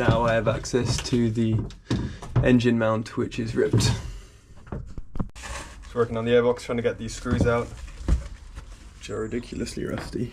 Now I have access to the engine mount, which is ripped. Just working on the airbox, trying to get these screws out, which are ridiculously rusty.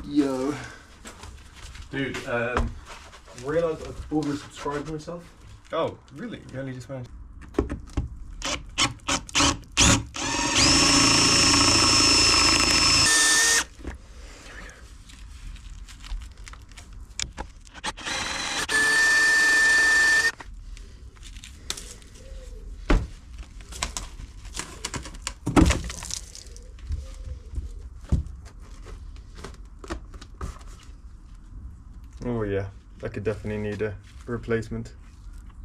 Yo. Dude, realised I've oversubscribed myself. Oh, really? You only just went. Oh yeah, that could definitely need a replacement.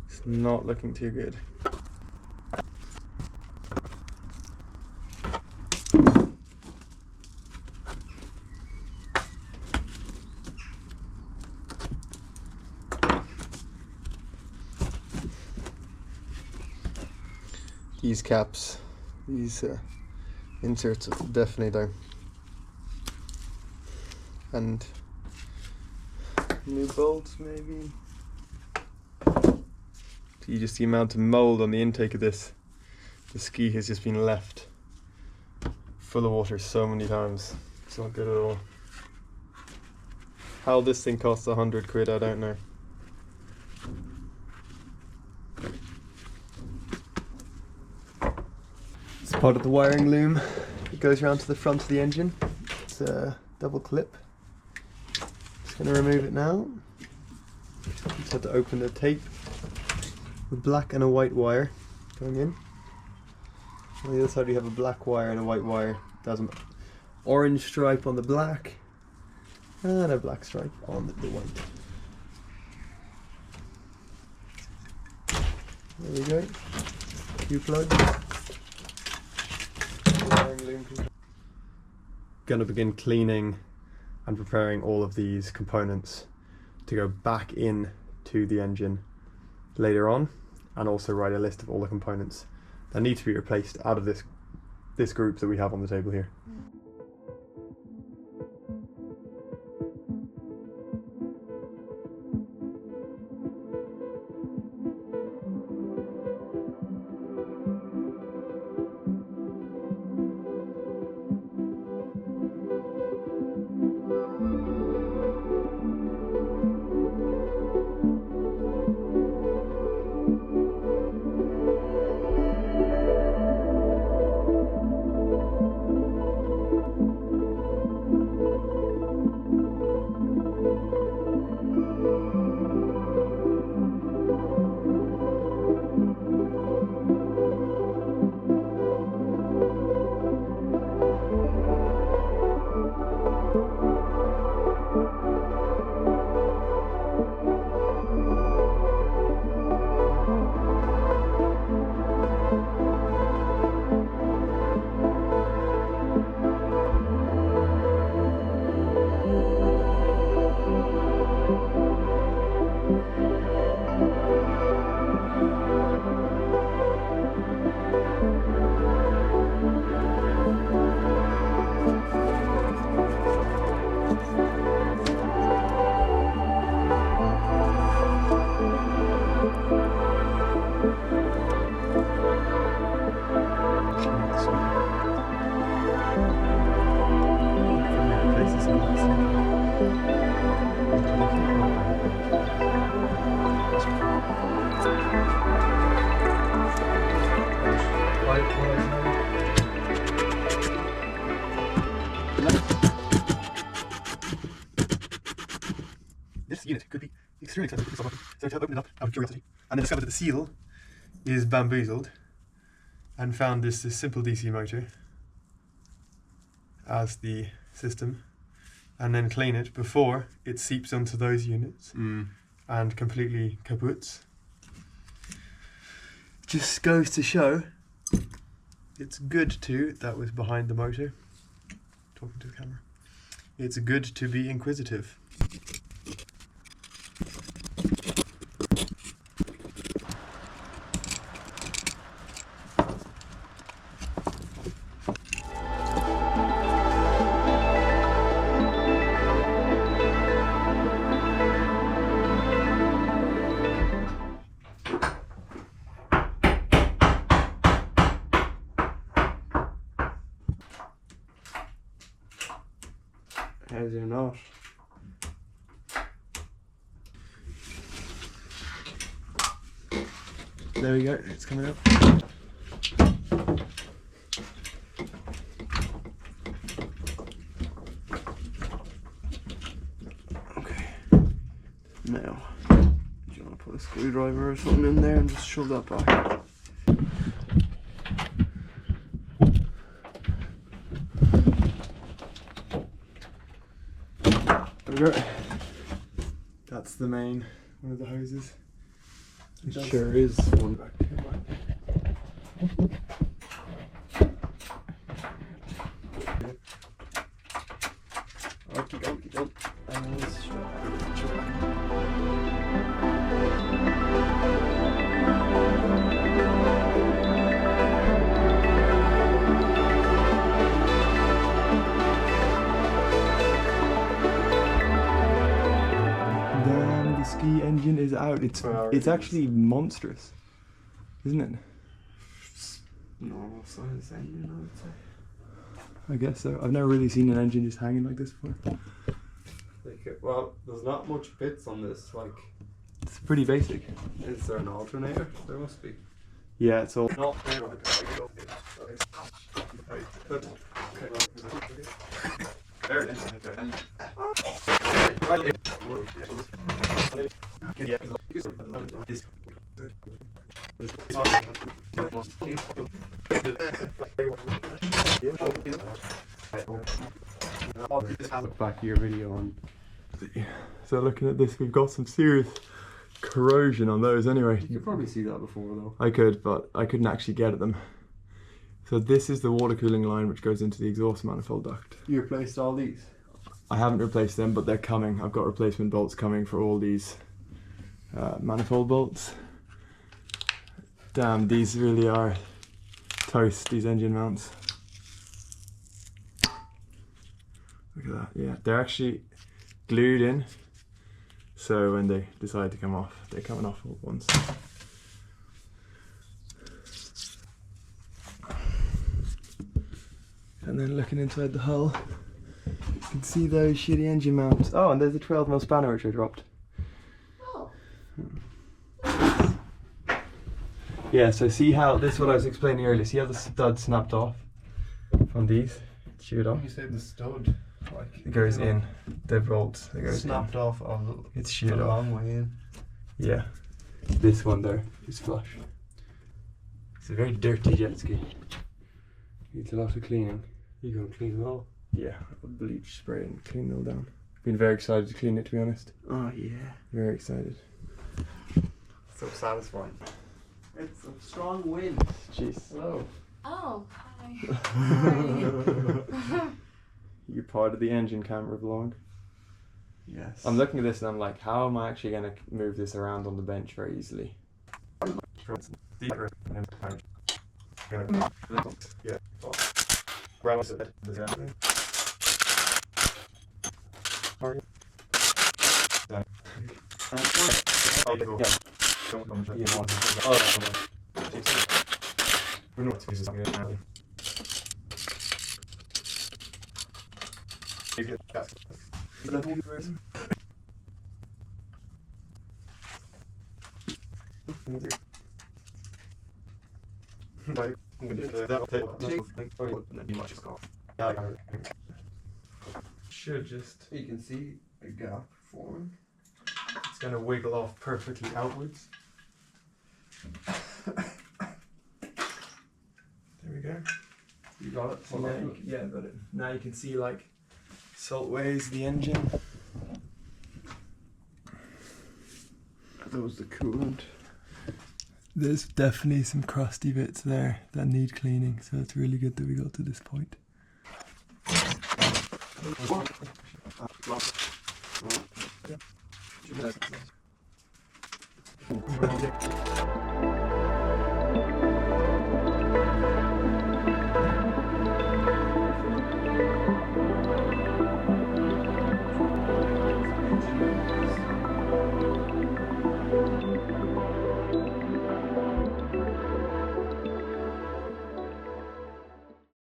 It's not looking too good. These caps, these inserts are definitely down. And new bolts maybe. You just the amount of mold on the intake of this. The ski has just been left full of water so many times. It's not good at all. How this thing costs 100 quid, I don't know. It's part of the wiring loom. It goes around to the front of the engine. It's a double clip. Just going to remove it now. Just have to open the tape. A black and a white wire going in. On the other side we have a black wire and a white wire. There's an orange stripe on the black and a black stripe on the white. There we go. Few plugs. Gonna begin cleaning and preparing all of these components to go back in to the engine later on, and also write a list of all the components that need to be replaced out of this group that we have on the table here. This unit could be extremely expensive, so I opened it up out of curiosity and then discovered that the seal is bamboozled, and found this simple DC motor as the system, and then clean it before it seeps onto those units and completely kaputs. Just goes to show it's good too that was behind the motor. Talking to the camera. It's good to be inquisitive. How's your knot? There we go, it's coming up. Okay. Now, do you want to put a screwdriver or something in there and just shove that back? There we go. That's the main one of the hoses. It sure is one back here. Damn, the ski engine is out. It's actually monstrous, isn't it? Normal size engine, I would say. I guess so. I've never really seen an engine just hanging like this before. Well, there's not much bits on this. Like, It's pretty basic. is there an alternator? There must be. Yeah, it's all. Not there. There it is. Look back to your video on. So looking at this, we've got some serious corrosion on those anyway. You could probably see that before though. I could, but I couldn't actually get at them. So this is the water cooling line which goes into the exhaust manifold duct. You replaced all these? I haven't replaced them, but they're coming. I've got replacement bolts coming for all these manifold bolts. Damn, these really are toast, these engine mounts. Look at that, yeah. They're actually glued in, so when they decide to come off, they're coming off all at once. And then looking inside the hull, you can see those shitty engine mounts. Oh, and there's a 12mm spanner which I dropped. Oh. Yeah, so see how, this is what I was explaining earlier, see how the stud snapped off on these? It's sheared off. You said the stud. Like, It goes in, the bolts, it goes snapped in. off of the, It's sheared a off. long way in. Yeah, this one there is flush. It's a very dirty jet ski. Needs a lot of cleaning. You gonna clean it all? Yeah, I'll bleach spray and clean it all down. Been very excited to clean it, to be honest. Oh yeah. Very excited. So satisfying. It's a strong wind. Jeez. Hello. Oh, hi. You're part of the engine camera vlog. Yes. I'm looking at this and I'm like, how am I actually going to move this around on the bench very easily? Yeah. Should just, You can see a gap forming. it's going to wiggle off perfectly outwards. There we go. You got it? So now you can, yeah, got it. Now you can see like saltways the engine. That was the coolant. There's definitely some crusty bits there that need cleaning, so it's really good that we got to this point. Right.